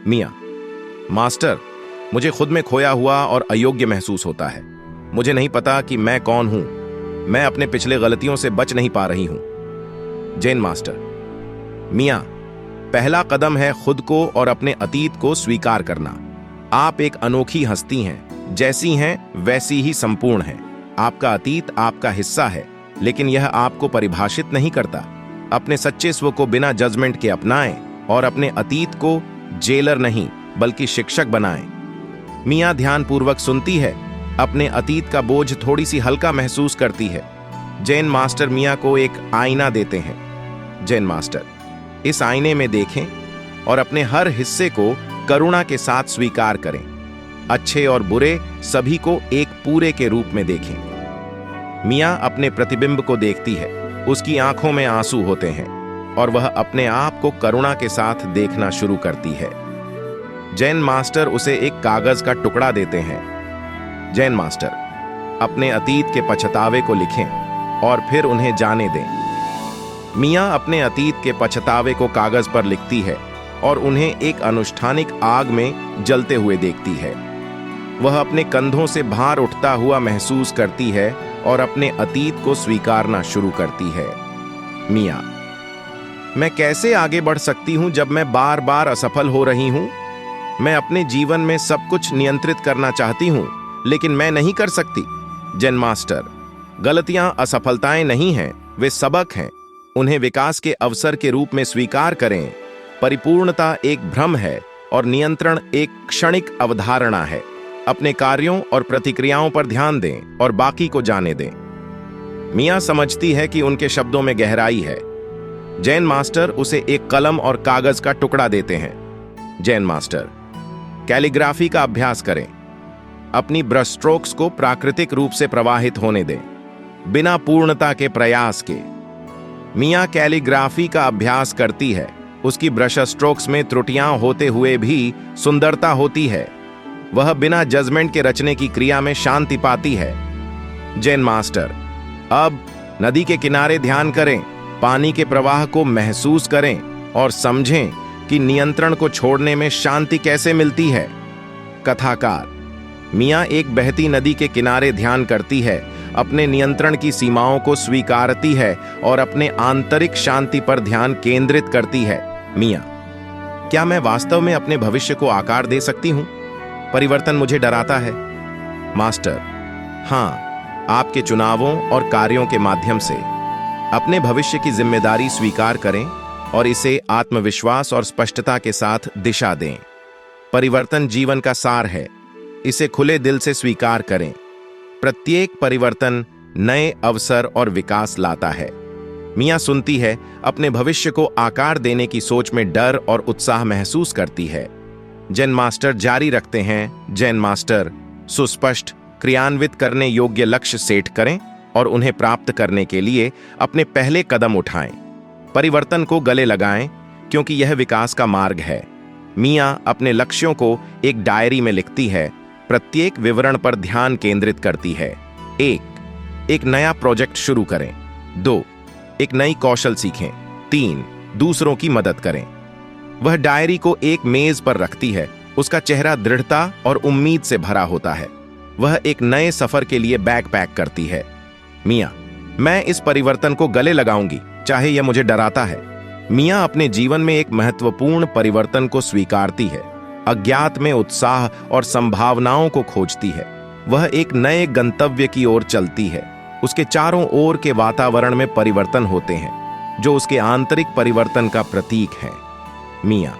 मिया, master, मुझे खुद में खोया हुआ और अयोग्य महसूस होता है। मुझे नहीं पता कि मैं कौन हूं। मैं अपने पिछले गलतियों से बच नहीं पा रही हूं। जैन मास्टर, मिया, पहला कदम है खुद को और अपने अतीत को स्वीकार करना। आप एक अनोखी हस्ती हैं, जैसी हैं वैसी ही संपूर्ण हैं। आपका अतीत आपका हिस्सा है, लेकिन यह आपको परिभाषित नहीं करता। अपने सच्चे स्व को बिना जजमेंट के अपनाएं और अपने अतीत को जेलर नहीं बल्कि शिक्षक बनाएं। मिया ध्यानपूर्वक सुनती है, अपने अतीत का बोझ थोड़ी सी हल्का महसूस करती है। जैन मास्टर मिया को एक आईना देते हैं। जैन मास्टर, इस आईने में देखें और अपने हर हिस्से को करुणा के साथ स्वीकार करें। अच्छे और बुरे सभी को एक पूरे के रूप में देखें। मिया अपने प्रतिबिंब को देखती है। उसकी आंखों में आंसू होते हैं और वह अपने आप को करुणा के साथ देखना शुरू करती है। जैन मास्टर उसे एक कागज का टुकड़ा देते हैं। जैन मास्टर, अपने अतीत के पछतावे को लिखें और फिर उन्हें जाने दें। मिया अपने अतीत के पछतावे को कागज पर लिखती है और उन्हें एक अनुष्ठानिक आग में जलते हुए देखती है। वह अपने कंधों से भार उठता हुआ महसूस करती है और अपने अतीत को स्वीकारना शुरू करती है। मिया, मैं कैसे आगे बढ़ सकती हूं जब मैं बार बार असफल हो रही हूं? मैं अपने जीवन में सब कुछ नियंत्रित करना चाहती हूं, लेकिन मैं नहीं कर सकती। जैन मास्टर, गलतियां असफलताएं नहीं हैं, वे सबक हैं। उन्हें विकास के अवसर के रूप में स्वीकार करें। परिपूर्णता एक भ्रम है और नियंत्रण एक क्षणिक अवधारणा है। अपने कार्यों और प्रतिक्रियाओं पर ध्यान दें और बाकी को जाने दें। मिया समझती है कि उनके शब्दों में गहराई है। जैन मास्टर उसे एक कलम और कागज का टुकड़ा देते हैं। जैन मास्टर, कैलीग्राफी का अभ्यास करें। अपनी ब्रश स्ट्रोक्स को प्राकृतिक रूप से प्रवाहित होने दें, बिना पूर्णता के प्रयास के। मिया कैलीग्राफी का अभ्यास करती है। उसकी ब्रश स्ट्रोक्स में त्रुटियां होते हुए भी सुंदरता होती है। वह बिना जजमेंट के रचने की क्रिया में शांति पाती है। जैन मास्टर, अब नदी के किनारे ध्यान करें, पानी के प्रवाह को महसूस करें और समझें कि नियंत्रण को छोड़ने में शांति कैसे मिलती है। कथाकार, मिया एक बहती नदी के किनारे ध्यान करती है, अपने नियंत्रण की सीमाओं को स्वीकारती है और अपने आंतरिक शांति पर ध्यान केंद्रित करती है। मिया, क्या मैं वास्तव में अपने भविष्य को आकार दे सकती हूं? परिवर्तन मुझे डराता है। मास्टर, हां, आपके चुनावों और कार्यों के माध्यम से अपने भविष्य की जिम्मेदारी स्वीकार करें और इसे आत्मविश्वास और स्पष्टता के साथ दिशा दें। परिवर्तन जीवन का सार है, इसे खुले दिल से स्वीकार करें। प्रत्येक परिवर्तन नए अवसर और विकास लाता है। मिया सुनती है, अपने भविष्य को आकार देने की सोच में डर और उत्साह महसूस करती है। जैन मास्टर जारी रखते हैं। जैन मास्टर, सुस्पष्ट, क्रियान्वित करने योग्य लक्ष्य सेट करें और उन्हें प्राप्त करने के लिए अपने पहले कदम उठाएं। परिवर्तन को गले लगाएं, क्योंकि यह विकास का मार्ग है। मिया अपने लक्ष्यों को एक डायरी में लिखती है, प्रत्येक विवरण पर ध्यान केंद्रित करती है। 1, एक नया प्रोजेक्ट शुरू करें। 2, एक नई कौशल सीखें। 3, दूसरों की मदद करें। वह डायरी को एक मेज पर रखती है। उसका चेहरा दृढ़ता और उम्मीद से भरा होता है। वह एक नए सफर के लिए बैग पैक करती है। मिया, मैं इस परिवर्तन को गले लगाऊंगी, चाहे यह मुझे डराता है। मिया अपने जीवन में एक महत्वपूर्ण परिवर्तन को स्वीकारती है। अज्ञात में उत्साह और संभावनाओं को खोजती है। वह एक नए गंतव्य की ओर चलती है। उसके चारों ओर के वातावरण में परिवर्तन होते हैं, जो उसके आंतरिक परिवर्तन का प्रतीक है। मिया,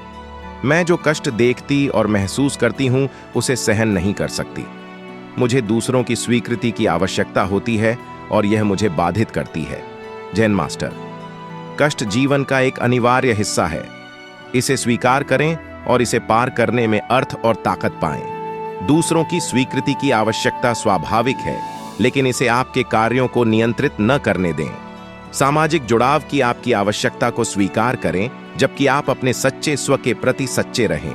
मैं जो कष्ट देखती और महसूस करती हूं, उसे सहन नहीं कर सकती। मुझे दूसरों की स्वीकृति की आवश्यकता होती है और यह मुझे बाधित करती है। जैन मास्टर, कष्ट जीवन का एक अनिवार्य हिस्सा है। इसे स्वीकार करें और इसे पार करने में अर्थ और ताकत पाएं। दूसरों की स्वीकृति की आवश्यकता स्वाभाविक है, लेकिन इसे आपके कार्यों को नियंत्रित न करने दें। सामाजिक जुड़ाव की आपकी आवश्यकता को स्वीकार करें, जबकि आप अपने सच्चे स्व के प्रति सच्चे रहें।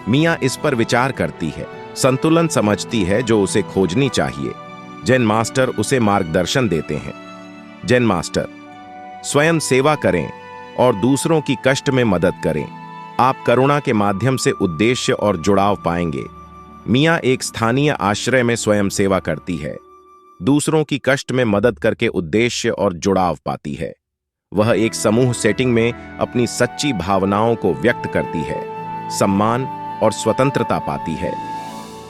मिया इस पर विचार करती है, संतुलन समझती है जो उसे खोजनी चाहिए। जैन मास्टर उसे मार्गदर्शन देते हैं। जैन मास्टर, स्वयं सेवा करें और दूसरों की कष्ट में मदद करें। आप करुणा के माध्यम से उद्देश्य और जुड़ाव पाएंगे। मिया एक स्थानीय आश्रय में स्वयं सेवा करती है, दूसरों की कष्ट में मदद करके उद्देश्य और जुड़ाव पाती है। वह एक समूह सेटिंग में अपनी सच्ची भावनाओं को व्यक्त करती है, सम्मान और स्वतंत्रता पाती है।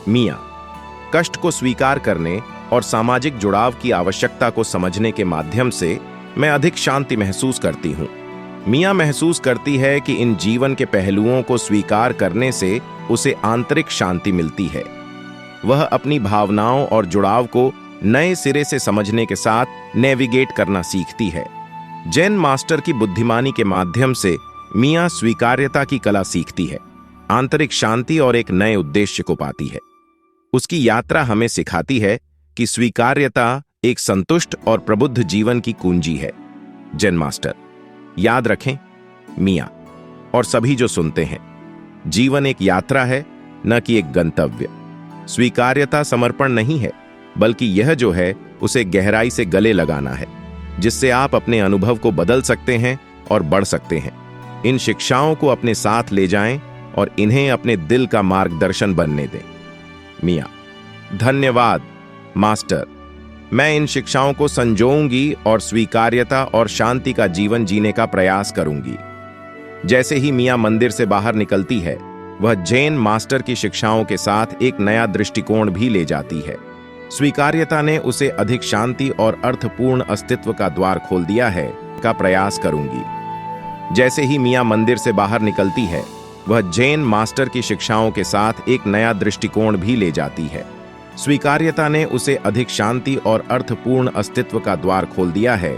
मिया कष्ट को स्वीकार करने और सामाजिक जुड़ाव की आवश्यकता को समझने के माध्यम से मैं अधिक शांति महसूस करती हूँ। मिया महसूस करती है कि इन जीवन के पहलुओं को स्वीकार करने से उसे आंतरिक शांति मिलती है। वह अपनी भावनाओं और जुड़ाव को नए सिरे से समझने के साथ नेविगेट करना सीखती है। जेन मास्टर की बुद्धिमानी के माध्यम से मिया स्वीकार्यता की कला सीखती है, आंतरिक शांति और एक नए उद्देश्य को पाती है। उसकी यात्रा हमें सिखाती है कि स्वीकार्यता एक संतुष्ट और प्रबुद्ध जीवन की कुंजी है। जेन मास्टर याद रखें, मिया और सभी जो सुनते हैं, जीवन एक यात्रा है, न कि एक गंतव्य। स्वीकार्यता समर्पण नहीं है, बल्कि यह जो है उसे गहराई से गले लगाना है, जिससे आप अपने अनुभव को बदल सकते हैं और बढ़ सकते हैं। इन शिक्षाओं को अपने साथ ले जाएं और इन्हें अपने दिल का मार्गदर्शन बनने दें। मिया धन्यवाद मास्टर, मैं इन शिक्षाओं को संजोऊंगी और स्वीकार्यता और शांति का जीवन जीने का प्रयास करूंगी। जैसे ही मिया मंदिर से बाहर निकलती है, वह जेन मास्टर की शिक्षाओं के साथ एक नया दृष्टिकोण भी ले जाती है। स्वीकार्यता ने उसे अधिक शांति और अर्थपूर्ण अस्तित्व का द्वार खोल दिया है का प्रयास करूंगी। जैसे ही मिया मंदिर से बाहर निकलती है, वह जेन मास्टर की शिक्षाओं के साथ एक नया दृष्टिकोण भी ले जाती है। स्वीकार्यता ने उसे अधिक शांति और अर्थपूर्ण अस्तित्व का द्वार खोल दिया है